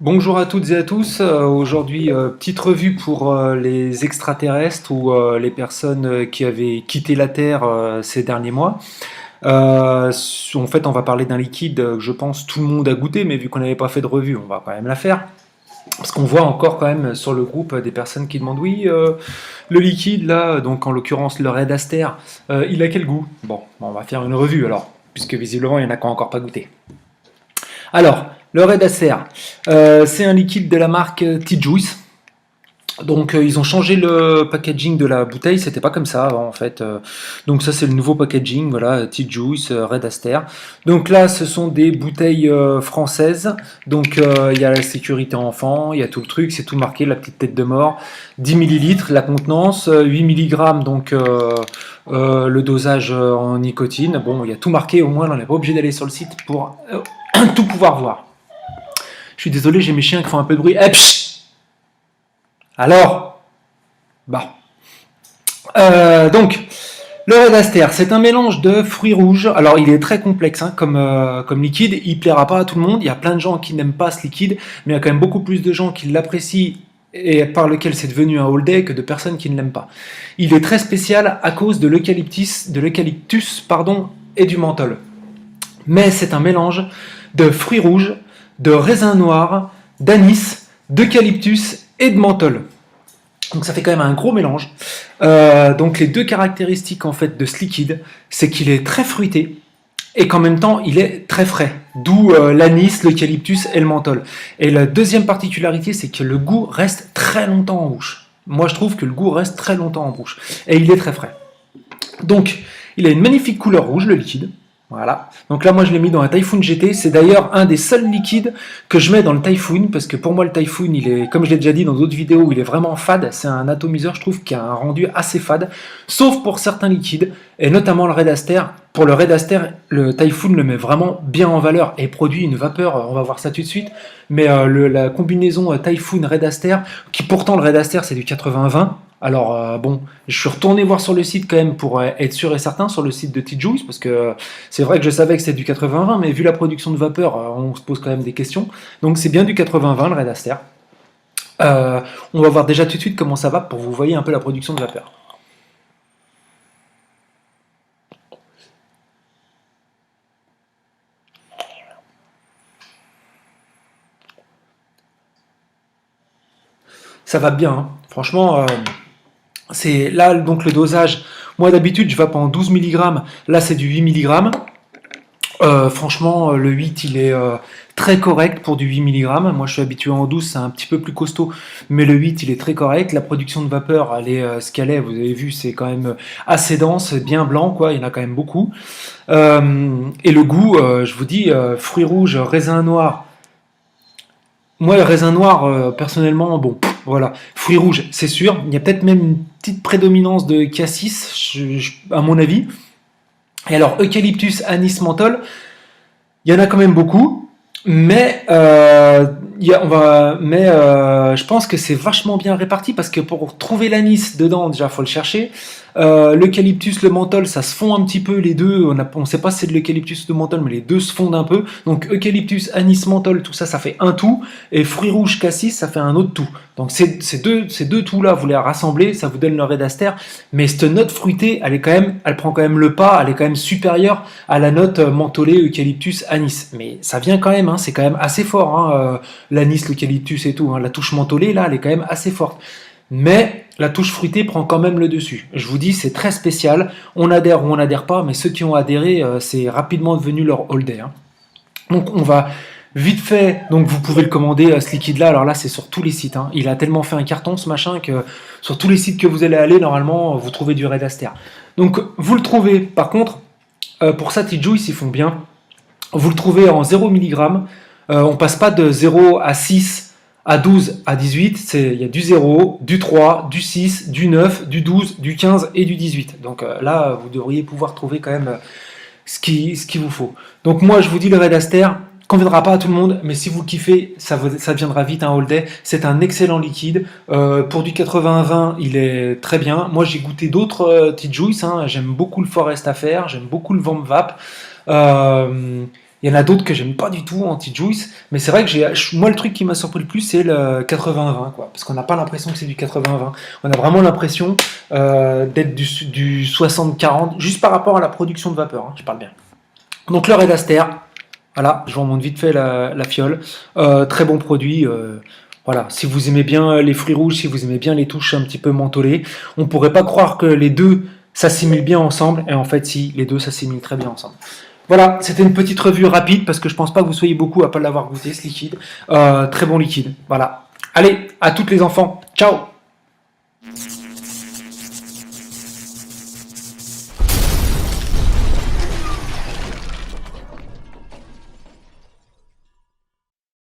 Bonjour à toutes et à tous. Aujourd'hui, petite revue pour les extraterrestres ou les personnes qui avaient quitté la Terre ces derniers mois. En fait, on va parler d'un liquide que je pense tout le monde a goûté, mais vu qu'on n'avait pas fait de revue, on va quand même la faire. Parce qu'on voit encore quand même sur le groupe des personnes qui demandent oui, le liquide là, donc en l'occurrence le Red Aster, il a quel goût? Bon, on va faire une revue alors, puisque visiblement il y en a qui n'ont encore pas goûté. Alors, le Red Acer, c'est un liquide de la marque T-Juice. Donc ils ont changé le packaging de la bouteille, c'était pas comme ça avant en fait. Donc ça c'est le nouveau packaging, voilà, T-Juice, Red Aster. Donc là ce sont des bouteilles françaises, donc il y a la sécurité enfant, il y a tout le truc, c'est tout marqué, la petite tête de mort, 10 millilitres la contenance, 8 mg donc le dosage en nicotine. Bon, il y a tout marqué, au moins on n'est pas obligé d'aller sur le site pour tout pouvoir voir. Je suis désolé, j'ai mes chiens qui font un peu de bruit. Eh, pchit. Alors, bah. Donc, le Red Aster, c'est un mélange de fruits rouges. Alors, il est très complexe hein, comme liquide. Il plaira pas à tout le monde. Il y a plein de gens qui n'aiment pas ce liquide, mais il y a quand même beaucoup plus de gens qui l'apprécient et par lequel c'est devenu un all day que de personnes qui ne l'aiment pas. Il est très spécial à cause de l'eucalyptus, et du menthol. Mais c'est un mélange de fruits rouges, de raisins noirs, d'anis, d'eucalyptus et de menthol. Donc ça fait quand même un gros mélange. Donc les deux caractéristiques en fait de ce liquide, c'est qu'il est très fruité et qu'en même temps il est très frais. D'où l'anis, l'eucalyptus et le menthol. Et la deuxième particularité, c'est que le goût reste très longtemps en bouche. Moi je trouve que le goût reste très longtemps en bouche. Et il est très frais. Donc il a une magnifique couleur rouge, le liquide. Voilà. Donc là, moi, je l'ai mis dans un Typhoon GT. C'est d'ailleurs un des seuls liquides que je mets dans le Typhoon, parce que pour moi, le Typhoon, il est, comme je l'ai déjà dit dans d'autres vidéos, il est vraiment fade. C'est un atomiseur, je trouve, qui a un rendu assez fade, sauf pour certains liquides, et notamment le Red Aster. Pour le Red Aster, le Typhoon le met vraiment bien en valeur et produit une vapeur, on va voir ça tout de suite, mais la combinaison Typhoon Red Aster, qui pourtant le Red Aster, c'est du 80-20. Alors bon, je suis retourné voir sur le site quand même pour être sûr et certain sur le site de T-Juice, parce que c'est vrai que je savais que c'était du 80-20, mais vu la production de vapeur, on se pose quand même des questions. Donc c'est bien du 80-20 le Red Aster. On va voir déjà tout de suite comment ça va pour que vous voyez un peu la production de vapeur. Ça va bien, hein. Franchement, c'est là donc le dosage. Moi d'habitude je vape en 12 mg, là c'est du 8 mg. Franchement, le 8 il est très correct pour du 8 mg. Moi je suis habitué en 12, c'est un petit peu plus costaud, mais le 8 il est très correct. La production de vapeur, elle est ce qu'elle est, vous avez vu, c'est quand même assez dense, bien blanc, quoi. Il y en a quand même beaucoup. Et le goût, je vous dis, fruits rouges, raisin noir. Moi, le raisin noir, personnellement, bon, voilà. Fruits rouges, c'est sûr. Il y a peut-être même une petite prédominance de cassis, à mon avis. Et alors, eucalyptus, anis, menthol, il y en a quand même beaucoup, mais, je pense que c'est vachement bien réparti parce que pour trouver l'anis dedans, déjà, il faut le chercher. L'eucalyptus, le menthol, ça se fond un petit peu les deux. On ne sait pas si c'est de l'eucalyptus ou de menthol, mais les deux se fondent un peu. Donc eucalyptus, anis, menthol, tout ça, ça fait un tout. Et fruits rouges, cassis, ça fait un autre tout. Donc ces deux tout-là, vous les rassemblez, ça vous donne le Red Aster. Mais cette note fruitée, elle prend quand même le pas, elle est quand même supérieure à la note mentholée, eucalyptus, anis. Mais ça vient quand même, hein, c'est quand même assez fort, hein, l'anis, l'eucalyptus et tout. Hein. La touche mentholée, là, elle est quand même assez forte. Mais la touche fruitée prend quand même le dessus. Je vous dis, c'est très spécial. On adhère ou on n'adhère pas, mais ceux qui ont adhéré, c'est rapidement devenu leur all day. Hein. Donc on va vite fait, donc vous pouvez le commander, ce liquide-là. Alors là, c'est sur tous les sites. Hein. Il a tellement fait un carton, ce machin, que sur tous les sites que vous allez aller, normalement, vous trouvez du Red Aster. Donc vous le trouvez, par contre, pour ça, T-Juice, ils font bien. Vous le trouvez en 0 mg. On passe pas de 0 à 6 à 12, à 18, il y a du 0, du 3, du 6, du 9, du 12, du 15 et du 18. Donc là, vous devriez pouvoir trouver quand même ce qu'il vous faut. Donc moi, je vous dis, le Red Aster conviendra pas à tout le monde, mais si vous le kiffez, ça deviendra vite un all day. C'est un excellent liquide. Pour du 80-20, il est très bien. Moi, j'ai goûté d'autres T-Juice. Hein. J'aime beaucoup le Forest Affair, j'aime beaucoup le Vamp Vape. Il y en a d'autres que j'aime pas du tout, anti-juice, mais c'est vrai que moi le truc qui m'a surpris le plus c'est le 80-20, quoi, parce qu'on n'a pas l'impression que c'est du 80-20. On a vraiment l'impression d'être du 60-40, juste par rapport à la production de vapeur, hein, je parle bien. Donc le Red Aster, voilà, je vous remonte vite fait la fiole. Très bon produit. Voilà, si vous aimez bien les fruits rouges, si vous aimez bien les touches un petit peu mentholées, on pourrait pas croire que les deux s'assimilent bien ensemble, et en fait si, les deux s'assimilent très bien ensemble. Voilà, c'était une petite revue rapide parce que je pense pas que vous soyez beaucoup à pas l'avoir goûté ce liquide. Très bon liquide. Voilà. Allez, à toutes les enfants. Ciao.